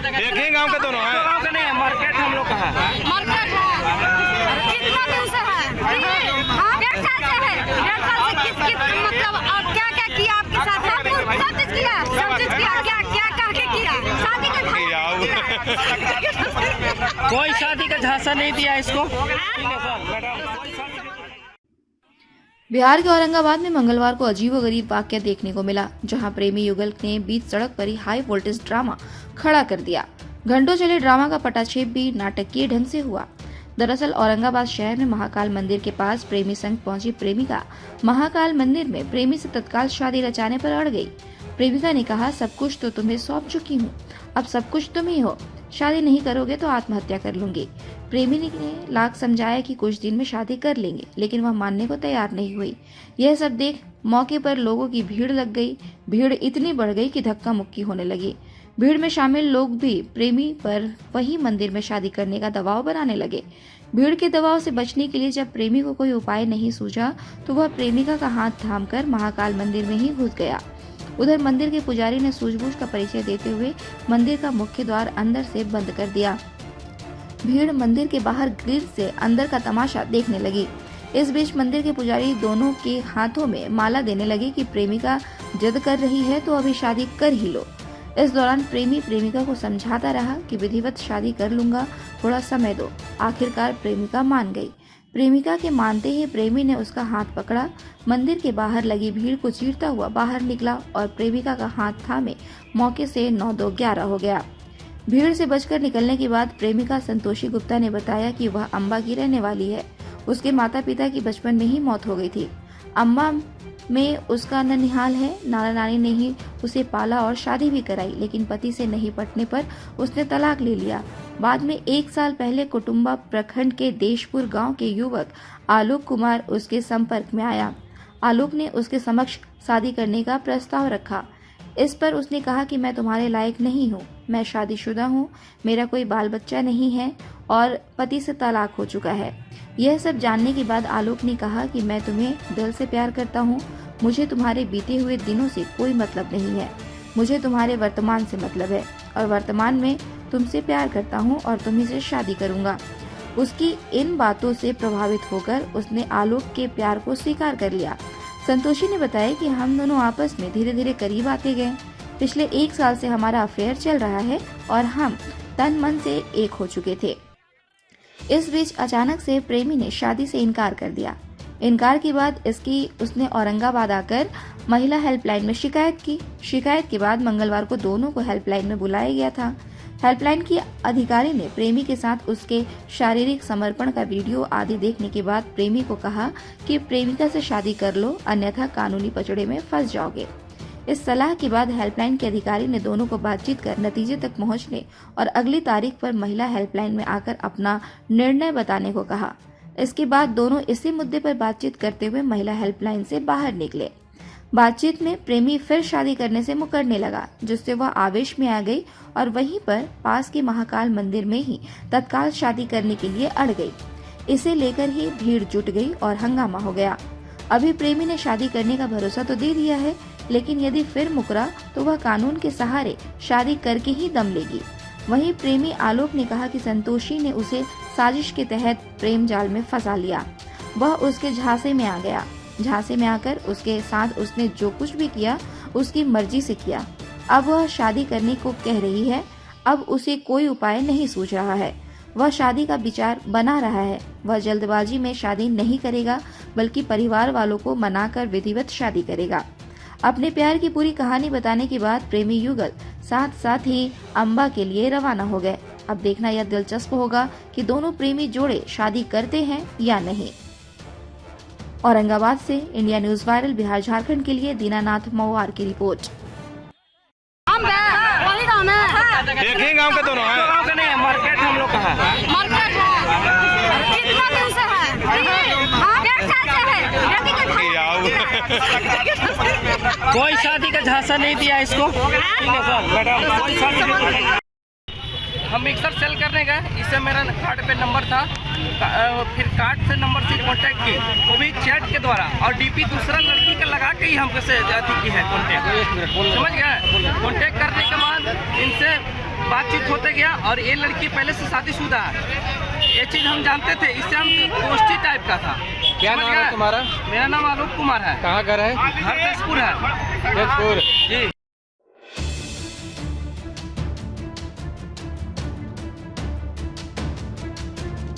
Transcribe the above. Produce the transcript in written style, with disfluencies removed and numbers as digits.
एक ही गांव के दोनों हैं? गांव के नहीं है, मार्केट हम लोग का है। मार्केट है कितना दिन से है? हाँ, 1.5 साल से है। 1.5 साल से किस मतलब अब क्या क्या किया आपके साथ? सब चीज किया, सब चीज किया। क्या क्या कह के किया? शादी का कोई शादी का झांसा नहीं दिया इसको। ठीक है सर, मैडम। बिहार के औरंगाबाद में मंगलवार को अजीबोगरीब वाकया देखने को मिला, जहां प्रेमी युगल ने बीच सड़क पर ही हाई वोल्टेज ड्रामा खड़ा कर दिया। घंटों चले ड्रामा का पटाक्षेप भी नाटकीय ढंग से हुआ। दरअसल औरंगाबाद शहर में महाकाल मंदिर के पास प्रेमी संग पहुंची प्रेमिका महाकाल मंदिर में प्रेमी से तत्काल शादी रचाने पर अड़ गई। प्रेमिका ने कहा, सब कुछ तो तुम्हें सौंप चुकी हूँ, अब सब कुछ तुम ही हो, शादी नहीं करोगे तो आत्महत्या कर लूंगी। प्रेमी ने लाख समझाया कि कुछ दिन में शादी कर लेंगे, लेकिन वह मानने को तैयार नहीं हुई। यह सब देख मौके पर लोगों की भीड़ लग गई। भीड़ इतनी बढ़ गई कि धक्का मुक्की होने लगी। भीड़ में शामिल लोग भी प्रेमी पर वही मंदिर में शादी करने का दबाव बनाने लगे। भीड़ के दबाव से बचने के लिए जब प्रेमी को कोई उपाय नहीं सूझा तो वह प्रेमिका का हाथ थामकर महाकाल मंदिर में ही घुस गया। उधर मंदिर के पुजारी ने सूझबूझ का परिचय देते हुए मंदिर का मुख्य द्वार अंदर से बंद कर दिया। भीड़ मंदिर के बाहर ग्रिल से अंदर का तमाशा देखने लगी। इस बीच मंदिर के पुजारी दोनों के हाथों में माला देने लगे कि प्रेमिका जिद कर रही है तो अभी शादी कर ही लो। इस दौरान प्रेमी प्रेमिका को समझाता रहा कि विधिवत शादी कर लूंगा, थोड़ा समय दो। आखिरकार प्रेमिका मान गई। प्रेमिका के मानते ही प्रेमी ने उसका हाथ पकड़ा, मंदिर के बाहर लगी भीड़ को चीरता हुआ बाहर निकला और प्रेमिका का हाथ थामे मौके से 9-2-11 हो गया। भीड़ से बचकर निकलने के बाद प्रेमिका संतोषी गुप्ता ने बताया कि वह अम्बा की रहने वाली है। उसके माता पिता की बचपन में ही मौत हो गई थी। अम्बा में उसका ननिहाल है। नाना नानी ने ही उसे पाला और शादी भी कराई, लेकिन पति से नहीं पटने पर उसने तलाक ले लिया। बाद में 1 साल पहले कुटुम्बा प्रखंड के देशपुर गांव के युवक आलोक कुमार उसके संपर्क में आया। आलोक ने उसके समक्ष शादी करने का प्रस्ताव रखा। इस पर उसने कहा कि मैं तुम्हारे लायक नहीं हूँ, मैं शादीशुदा हूँ, मेरा कोई बाल बच्चा नहीं है और पति से तलाक हो चुका है। यह सब जानने के बाद आलोक ने कहा कि मैं तुम्हें दिल से प्यार करता हूँ, मुझे तुम्हारे बीते हुए दिनों से कोई मतलब नहीं है, मुझे तुम्हारे वर्तमान से मतलब है और वर्तमान में तुमसे प्यार करता हूँ और तुम्ही से शादी करूँगा। उसकी इन बातों से प्रभावित होकर उसने आलोक के प्यार को स्वीकार कर लिया। संतोषी ने बताया कि हम दोनों आपस में धीरे धीरे करीब आते गए। पिछले 1 साल से हमारा अफेयर चल रहा है और हम तन मन से एक हो चुके थे। इस बीच अचानक से प्रेमी ने शादी से इनकार कर दिया। इनकार के बाद उसने औरंगाबाद आकर महिला हेल्पलाइन में शिकायत की। शिकायत के बाद मंगलवार को दोनों को हेल्पलाइन में बुलाया गया था। हेल्पलाइन की अधिकारी ने प्रेमी के साथ उसके शारीरिक समर्पण का वीडियो आदि देखने के बाद प्रेमी को कहा कि प्रेमिका से शादी कर लो, अन्यथा कानूनी पचड़े में फंस जाओगे। इस सलाह के बाद हेल्पलाइन के अधिकारी ने दोनों को बातचीत कर नतीजे तक पहुंचने और अगली तारीख पर महिला हेल्पलाइन में आकर अपना निर्णय बताने को कहा। इसके बाद दोनों इसी मुद्दे पर बातचीत करते हुए महिला हेल्पलाइन से बाहर निकले। बातचीत में प्रेमी फिर शादी करने से मुकरने लगा, जिससे वह आवेश में आ गई और वहीं पर पास के महाकाल मंदिर में ही तत्काल शादी करने के लिए अड़ गई। इसे लेकर ही भीड़ जुट गई और हंगामा हो गया। अभी प्रेमी ने शादी करने का भरोसा तो दे दिया है, लेकिन यदि फिर मुकरा तो वह कानून के सहारे शादी करके ही दम लेगी। वहीं प्रेमी आलोक ने कहा कि संतोषी ने उसे साजिश के तहत प्रेम जाल में फंसा लिया। वह उसके झांसे में आ गया। झांसे में आकर उसके साथ उसने जो कुछ भी किया उसकी मर्जी से किया। अब वह शादी करने को कह रही है। अब उसे कोई उपाय नहीं सूझ रहा है। वह शादी का विचार बना रहा है। वह जल्दबाजी में शादी नहीं करेगा, बल्कि परिवार वालों को मनाकर विधिवत शादी करेगा। अपने प्यार की पूरी कहानी बताने के बाद प्रेमी युगल साथ साथ ही अम्बा के लिए रवाना हो गए। अब देखना यह दिलचस्प होगा कि दोनों प्रेमी जोड़े शादी करते हैं या नहीं। औरंगाबाद से India news viral Bihar Jharkhand के लिए दीनानाथ मवार की रिपोर्ट। वही गाँव में एक ही गांव के दोनों हैं? गांव के नहीं है, मार्केट हम लोग का है। मार्केट है कितना दिन से है? हाँ, 1.5 साल से है। कोई शादी का झांसा नहीं दिया इसको। ठीक है सर, मैडम। कोई शादी नहीं। हम मिक्सर सेल करने गए, इससे मेरा कार्ड पे नंबर था, फिर कार्ड से नंबर से कांटेक्ट किए, वो भी चैट के द्वारा, और डीपी दूसरा लड़की का लगा के ही हमसे अथी की है कांटेक्ट। समझ गए? कांटेक्ट करने के बाद इनसे बातचीत होते गया और ये लड़की पहले से शादीशुदा है, ये चीज़ हम जानते थे। इससे हम दोस्ती टाइप का था। क्या नाम है तुम्हारा? मेरा नाम आलोक कुमार है। कहाँ घर है? घर तेजपुर है तेजपुर। जी।